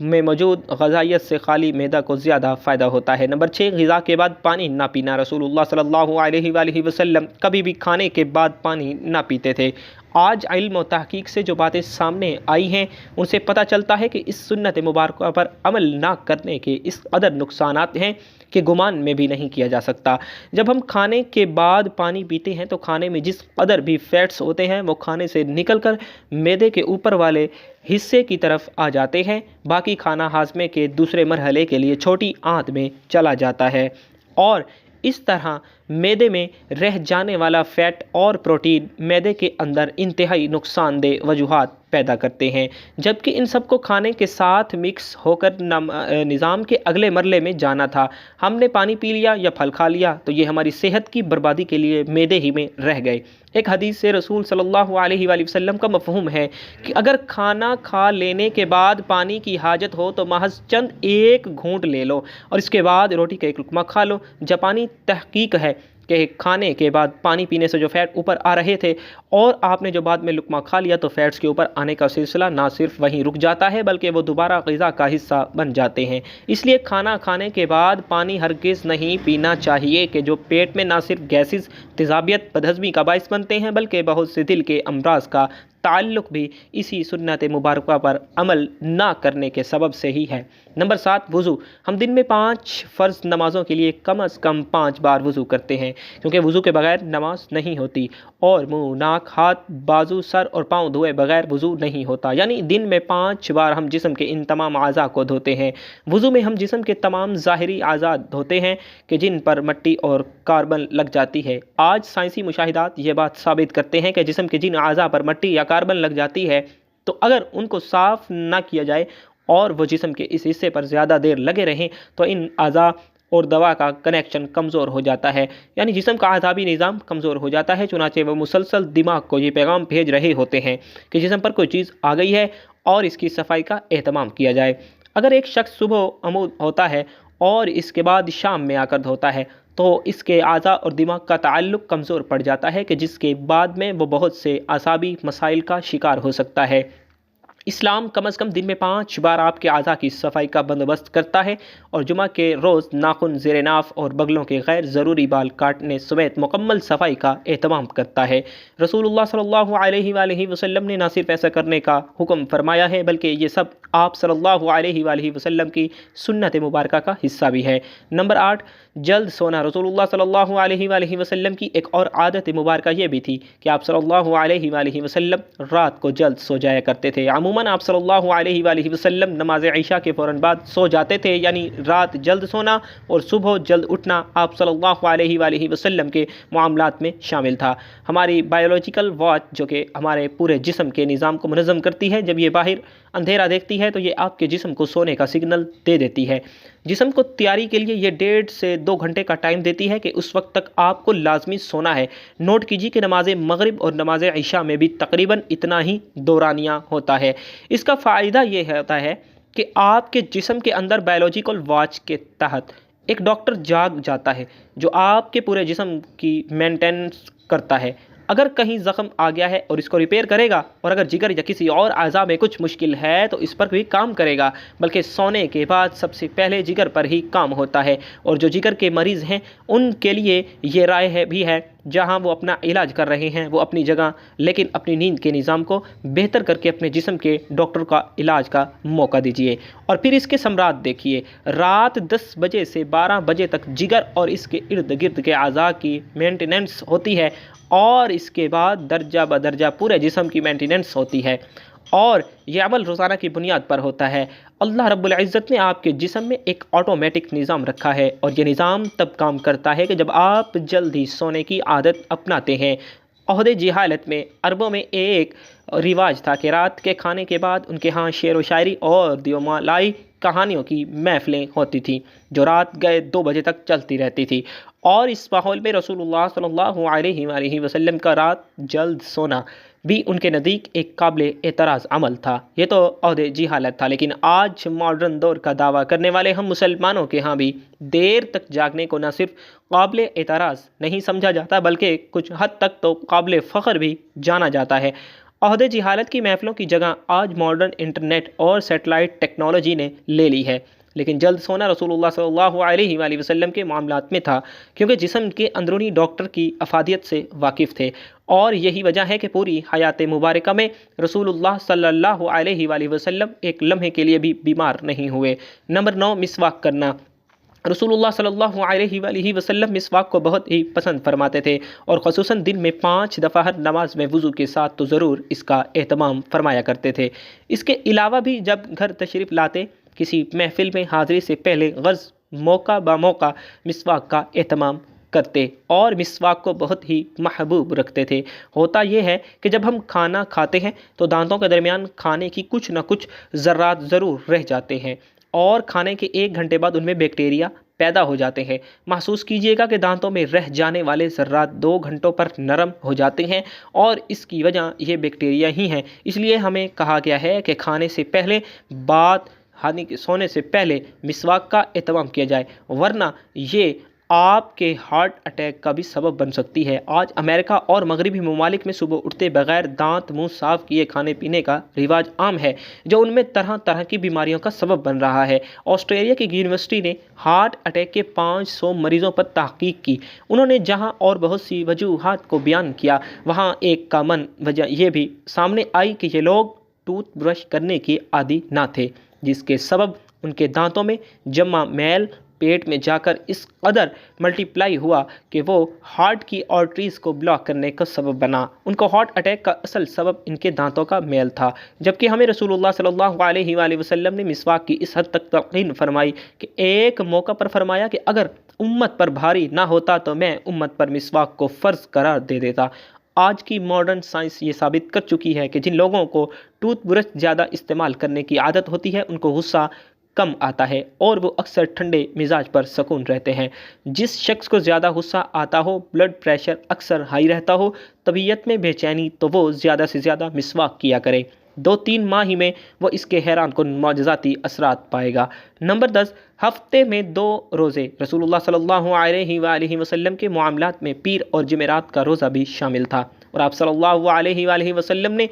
میں موجود غذائیت سے خالی معدہ کو زیادہ فائدہ ہوتا ہے۔ نمبر 6، غذا کے بعد پانی نہ پینا۔ رسول اللہ صلی اللہ علیہ وآلہ وسلم کبھی بھی کھانے کے بعد پانی نہ پیتے تھے۔ آج علم و تحقیق سے جو باتیں سامنے آئی ہیں ان سے پتہ چلتا ہے کہ اس سنت مبارکہ پر عمل نہ کرنے کے اس قدر نقصانات ہیں کہ گمان میں بھی نہیں کیا جا سکتا۔ جب ہم کھانے کے بعد پانی پیتے ہیں تو کھانے میں جس قدر بھی فیٹس ہوتے ہیں وہ کھانے سے نکل کر معدے کے اوپر والے حصے کی طرف آ جاتے ہیں، باقی کھانا ہاضمے کے دوسرے مرحلے کے لیے چھوٹی آنت میں چلا جاتا ہے، اور اس طرح معدے میں رہ جانے والا فیٹ اور پروٹین معدے کے اندر انتہائی نقصان دہ وجوہات پیدا کرتے ہیں، جبکہ ان سب کو کھانے کے ساتھ مکس ہو کر نظام کے اگلے مرحلے میں جانا تھا۔ ہم نے پانی پی لیا یا پھل کھا لیا تو یہ ہماری صحت کی بربادی کے لیے معدے ہی میں رہ گئے۔ ایک حدیث سے رسول صلی اللہ علیہ وآلہ وسلم کا مفہوم ہے کہ اگر کھانا کھا لینے کے بعد پانی کی حاجت ہو تو محض چند ایک گھونٹ لے لو اور اس کے بعد روٹی کا ایک لقمہ کھا لو۔ جاپانی تحقیق ہے کہ کھانے کے بعد پانی پینے سے جو فیٹ اوپر آ رہے تھے اور آپ نے جو بعد میں لقمہ کھا لیا تو فیٹس کے اوپر آنے کا سلسلہ نہ صرف وہیں رک جاتا ہے بلکہ وہ دوبارہ غذا کا حصہ بن جاتے ہیں۔ اس لیے کھانا کھانے کے بعد پانی ہرگز نہیں پینا چاہیے کہ جو پیٹ میں نہ صرف گیسز، تیزابیت، بدہضمی کا باعث بنتے ہیں بلکہ بہت سے دل کے امراض کا تعلق بھی اسی سنت مبارکہ پر عمل نہ کرنے کے سبب سے ہی ہے۔ نمبر 7، وضو۔ ہم دن میں 5 فرض نمازوں کے لیے کم از کم 5 بار وضو کرتے ہیں، کیونکہ وضو کے بغیر نماز نہیں ہوتی، اور منہ، ناک، ہاتھ، بازو، سر اور پاؤں دھوئے بغیر وضو نہیں ہوتا، یعنی دن میں 5 بار ہم جسم کے ان تمام اعضاء کو دھوتے ہیں۔ وضو میں ہم جسم کے تمام ظاہری اعضاء دھوتے ہیں کہ جن پر مٹی اور کاربن لگ جاتی ہے۔ آج سائنسی مشاہدات یہ بات ثابت کرتے ہیں کہ جسم کے جن اعضاء پر مٹی یا کاربن لگ جاتی ہے تو اگر ان کو صاف نہ کیا جائے اور وہ جسم کے اس حصے پر زیادہ دیر لگے رہیں تو ان اعضاء اور دوا کا کنیکشن کمزور ہو جاتا ہے، یعنی جسم کا اعصابی نظام کمزور ہو جاتا ہے، چنانچہ وہ مسلسل دماغ کو یہ پیغام بھیج رہے ہوتے ہیں کہ جسم پر کوئی چیز آ گئی ہے اور اس کی صفائی کا اہتمام کیا جائے۔ اگر ایک شخص صبح عمود ہوتا ہے اور اس کے بعد شام میں آ کر دھوتا ہے تو اس کے اعضاء اور دماغ کا تعلق کمزور پڑ جاتا ہے کہ جس کے بعد میں وہ بہت سے اعصابی مسائل کا شکار ہو سکتا ہے۔ اسلام کم از کم دن میں 5 بار آپ کے اعضاء کی صفائی کا بندوبست کرتا ہے اور جمعہ کے روز ناخن، زیر ناف اور بغلوں کے غیر ضروری بال کاٹنے سمیت مکمل صفائی کا اہتمام کرتا ہے۔ رسول اللہ صلی اللہ علیہ وآلہ وسلم نے نہ صرف ایسا کرنے کا حکم فرمایا ہے بلکہ یہ سب آپ صلی اللہ علیہ وآلہ وسلم کی سنت مبارکہ کا حصہ بھی ہے۔ نمبر 8، جلد سونا۔ رسول اللہ صلی اللہ علیہ وآلہ وسلم کی ایک اور عادت مبارکہ یہ بھی تھی کہ آپ صلی اللہ علیہ وآلہ وسلم رات کو جلد سو جایا کرتے تھے۔ عموماً آپ صلی اللہ علیہ وآلہ وسلم نماز عشاء کے فوراً بعد سو جاتے تھے، یعنی رات جلد سونا اور صبح جلد اٹھنا آپ صلی اللہ علیہ وآلہ وسلم کے معاملات میں شامل تھا۔ ہماری بایولوجیکل واچ جو کہ ہمارے پورے جسم کے نظام کو منظم کرتی ہے، جب یہ باہر اندھیرا دیکھتی ہے تو یہ آپ کے جسم کو سونے کا سگنل دے دیتی ہے۔ جسم کو تیاری کے لیے یہ 1.5 سے 2 گھنٹے کا ٹائم دیتی ہے کہ اس وقت تک آپ کو لازمی سونا ہے۔ نوٹ کیجیے کہ نماز مغرب اور نماز عشاء میں بھی تقریباً اتنا ہی دورانیہ ہوتا ہے۔ اس کا فائدہ یہ ہوتا ہے کہ آپ کے جسم کے اندر بایولوجیکل واچ کے تحت ایک ڈاکٹر جاگ جاتا ہے جو آپ کے پورے جسم کی مینٹیننس کرتا ہے۔ اگر کہیں زخم آ گیا ہے اور اس کو ریپیئر کرے گا، اور اگر جگر یا کسی اور اعضاء میں کچھ مشکل ہے تو اس پر بھی کام کرے گا، بلکہ سونے کے بعد سب سے پہلے جگر پر ہی کام ہوتا ہے۔ اور جو جگر کے مریض ہیں ان کے لیے یہ رائے بھی ہے جہاں وہ اپنا علاج کر رہے ہیں وہ اپنی جگہ لیکن اپنی نیند کے نظام کو بہتر کر کے اپنے جسم کے ڈاکٹر کا علاج کا موقع دیجیے۔ اور پھر اس کے ثمرات دیکھیے۔ رات 10 بجے سے 12 بجے تک جگر اور اس کے ارد گرد کے اعضاء کی مینٹیننس ہوتی ہے اور اس کے بعد درجہ بدرجہ پورے جسم کی مینٹیننس ہوتی ہے، اور یہ عمل روزانہ کی بنیاد پر ہوتا ہے۔ اللہ رب العزت نے آپ کے جسم میں ایک آٹومیٹک نظام رکھا ہے، اور یہ نظام تب کام کرتا ہے کہ جب آپ جلدی سونے کی عادت اپناتے ہیں۔ عہد جہالت میں عربوں میں ایک رواج تھا کہ رات کے کھانے کے بعد ان کے ہاں شعر و شاعری اور دیومالائی کہانیوں کی محفلیں ہوتی تھیں جو رات گئے 2 بجے تک چلتی رہتی تھی، اور اس ماحول میں رسول اللہ صلی اللہ علیہ وآلہ وسلم کا رات جلد سونا بھی ان کے نزدیک ایک قابل اعتراض عمل تھا۔ یہ تو عہد جہالت تھا، لیکن آج ماڈرن دور کا دعویٰ کرنے والے ہم مسلمانوں کے ہاں بھی دیر تک جاگنے کو نہ صرف قابل اعتراض نہیں سمجھا جاتا بلکہ کچھ حد تک تو قابل فخر بھی جانا جاتا ہے۔ عہدے جہالت کی محفلوں کی جگہ آج ماڈرن انٹرنیٹ اور سیٹلائٹ ٹیکنالوجی نے لے لی ہے، لیکن جلد سونا رسول اللہ صلی اللہ علیہ وآلہ وسلم کے معاملات میں تھا، کیونکہ جسم کے اندرونی ڈاکٹر کی افادیت سے واقف تھے، اور یہی وجہ ہے کہ پوری حیات مبارکہ میں رسول اللہ صلی اللہ علیہ وآلہ وسلم ایک لمحے کے لیے بھی بیمار نہیں ہوئے۔ نمبر 9، مسواک کرنا۔ رسول اللہ صلی اللہ علیہ وآلہ وسلم مسواک کو بہت ہی پسند فرماتے تھے، اور خصوصاً دن میں 5 دفعہ ہر نماز میں وضو کے ساتھ تو ضرور اس کا اہتمام فرمایا کرتے تھے۔ اس کے علاوہ بھی جب گھر تشریف لاتے، کسی محفل میں حاضری سے پہلے غرض موقع با موقع مسواک کا اہتمام کرتے، اور مسواک کو بہت ہی محبوب رکھتے تھے۔ ہوتا یہ ہے کہ جب ہم کھانا کھاتے ہیں تو دانتوں کے درمیان کھانے کی کچھ نہ کچھ ذرات ضرور رہ جاتے ہیں، اور کھانے کے 1 گھنٹے بعد ان میں بیکٹیریا پیدا ہو جاتے ہیں۔ محسوس کیجئے گا کہ دانتوں میں رہ جانے والے ذرات 2 گھنٹوں پر نرم ہو جاتے ہیں، اور اس کی وجہ یہ بیکٹیریا ہی ہیں۔ اس لیے ہمیں کہا گیا ہے کہ کھانے سے پہلے یعنی کہ سونے سے پہلے مسواک کا اہتمام کیا جائے، ورنہ یہ آپ کے ہارٹ اٹیک کا بھی سبب بن سکتی ہے۔ آج امریکہ اور مغربی ممالک میں صبح اٹھتے بغیر دانت منہ صاف کیے کھانے پینے کا رواج عام ہے، جو ان میں طرح طرح کی بیماریوں کا سبب بن رہا ہے۔ آسٹریلیا کی یونیورسٹی نے ہارٹ اٹیک کے 500 مریضوں پر تحقیق کی۔ انہوں نے جہاں اور بہت سی وجوہات کو بیان کیا، وہاں ایک کامن وجہ یہ بھی سامنے آئی کہ یہ لوگ ٹوتھ برش کرنے کے عادی نہ تھے، جس کے سبب ان کے دانتوں میں جمع میل پیٹ میں جا کر اس قدر ملٹی پلائی ہوا کہ وہ ہارٹ کی آرٹریز کو بلاک کرنے کا سبب بنا۔ ان کو ہارٹ اٹیک کا اصل سبب ان کے دانتوں کا میل تھا، جبکہ ہمیں رسول اللہ صلی اللہ علیہ وآلہ وسلم نے مسواک کی اس حد تک تلقین فرمائی کہ ایک موقع پر فرمایا کہ اگر امت پر بھاری نہ ہوتا تو میں امت پر مسواک کو فرض قرار دے دیتا۔ آج کی ماڈرن سائنس یہ ثابت کر چکی ہے کہ جن لوگوں کو ٹوتھ برش زیادہ استعمال کرنے کی عادت ہوتی ہے، ان کو غصہ کم آتا ہے، اور وہ اکثر ٹھنڈے مزاج پر سکون رہتے ہیں۔ جس شخص کو زیادہ غصہ آتا ہو، بلڈ پریشر اکثر ہائی رہتا ہو، طبیعت میں بے چینی، تو وہ زیادہ سے زیادہ مسواک کیا کرے۔ 2-3 ماہ ہی میں وہ اس کے حیران کن معجزاتی اثرات پائے گا۔ نمبر 10، ہفتے میں 2 روزے۔ رسول اللہ صلی اللہ علیہ وآلہ وسلم کے معاملات میں پیر اور جمعرات کا روزہ بھی شامل تھا، اور آپ صلی اللہ علیہ وآلہ وسلم نے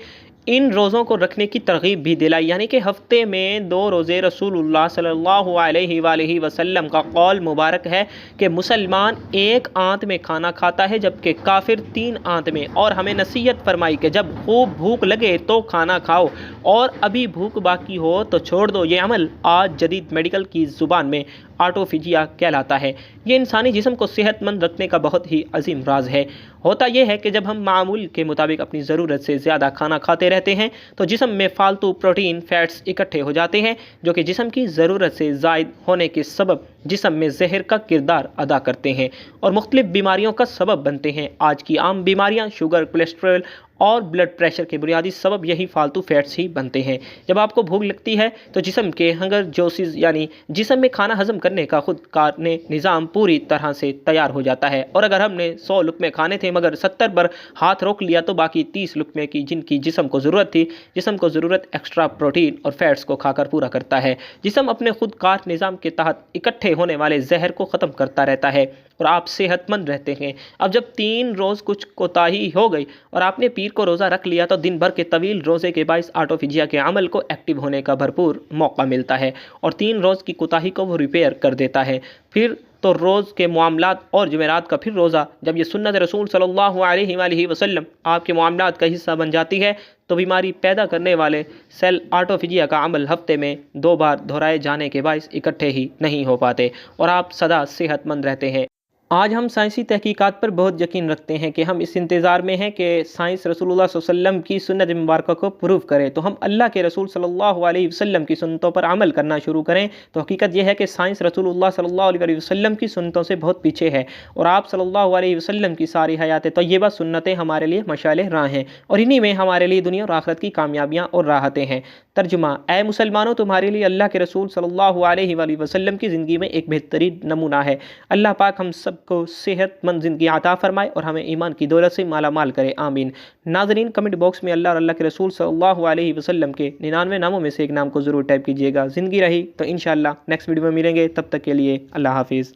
ان روزوں کو رکھنے کی ترغیب بھی دلائی، یعنی کہ ہفتے میں 2 روزے۔ رسول اللہ صلی اللہ علیہ وآلہ وسلم کا قول مبارک ہے کہ مسلمان 1 آنت میں کھانا کھاتا ہے، جبکہ کافر 3 آنت میں، اور ہمیں نصیحت فرمائی کہ جب خوب بھوک لگے تو کھانا کھاؤ، اور ابھی بھوک باقی ہو تو چھوڑ دو۔ یہ عمل آج جدید میڈیکل کی زبان میں آٹوفیجیا کہلاتا ہے۔ یہ انسانی جسم کو صحت مند رکھنے کا بہت ہی عظیم راز ہے۔ ہوتا یہ ہے کہ جب ہم معمول کے مطابق اپنی ضرورت سے زیادہ کھانا کھاتے رہتے ہیں تو جسم میں فالتو پروٹین فیٹس اکٹھے ہو جاتے ہیں، جو کہ جسم کی ضرورت سے زائد ہونے کے سبب جسم میں زہر کا کردار ادا کرتے ہیں اور مختلف بیماریوں کا سبب بنتے ہیں۔ آج کی عام بیماریاں شوگر، کولیسٹرول اور بلڈ پریشر کے بنیادی سبب یہی فالتو فیٹس ہی بنتے ہیں۔ جب آپ کو بھوک لگتی ہے تو جسم کے ہنگر جوسز یعنی جسم میں کھانا ہضم کرنے کا خود کارنے نظام پوری طرح سے تیار ہو جاتا ہے، اور اگر ہم نے 100 لقمے کھانے تھے مگر 70 پر ہاتھ روک لیا تو باقی 30 لقمے کی جن کی جسم کو ضرورت تھی، جسم کو ضرورت ایکسٹرا پروٹین اور فیٹس کو کھا کر پورا کرتا ہے۔ جسم اپنے خود کار نظام کے تحت اکٹھے ہونے والے زہر کو ختم کرتا رہتا ہے اور آپ صحت مند رہتے ہیں۔ اب جب 3 روز کچھ کوتاہی ہو گئی اور آپ نے پیر کو روزہ رکھ لیا تو دن بھر کے طویل روزے کے باعث آٹوفیجیا کے عمل کو ایکٹیو ہونے کا بھرپور موقع ملتا ہے اور 3 روز کی کوتاہی کو وہ ریپیئر کر دیتا ہے۔ پھر تو روز کے معاملات اور جمعرات کا پھر روزہ، جب یہ سنت رسول صلی اللہ علیہ وآلہ وسلم آپ کے معاملات کا حصہ بن جاتی ہے تو بیماری پیدا کرنے والے سیل آٹوفیجیا کا عمل ہفتے میں 2 بار دہرائے جانے کے باعث اکٹھے ہی نہیں ہو پاتے اور آپ سدا صحت مند رہتے ہیں۔ آج ہم سائنسی تحقیقات پر بہت یقین رکھتے ہیں کہ ہم اس انتظار میں ہیں کہ سائنس رسول اللہ صلی اللہ علیہ وسلم کی سنت مبارکہ کو پروف کرے تو ہم اللہ کے رسول صلی اللہ علیہ وسلم کی سنتوں پر عمل کرنا شروع کریں۔ تو حقیقت یہ ہے کہ سائنس رسول اللہ صلی اللہ علیہ وسلم کی سنتوں سے بہت پیچھے ہے اور آپ صلی اللہ علیہ وسلم کی ساری حیات طیبہ سنتیں ہمارے لیے مشعل راہ ہیں اور انہی میں ہمارے لیے دنیا اور آخرت کی کامیابیاں اور راحتیں ہیں۔ ترجمہ: اے مسلمانوں، تمہارے لیے اللہ کے رسول صلی اللہ علیہ وآلہ وسلم کی زندگی میں ایک بہترین نمونہ ہے۔ اللہ پاک ہم سب کو صحت مند زندگی عطا فرمائے اور ہمیں ایمان کی دولت سے مالا مال کرے، آمین۔ ناظرین، کمنٹ باکس میں اللہ اور اللہ کے رسول صلی اللہ علیہ وسلم کے 99 ناموں میں سے ایک نام کو ضرور ٹائپ کیجیے گا۔ زندگی رہی تو انشاءاللہ نیکسٹ ویڈیو میں ملیں گے، تب تک کے لیے اللہ حافظ۔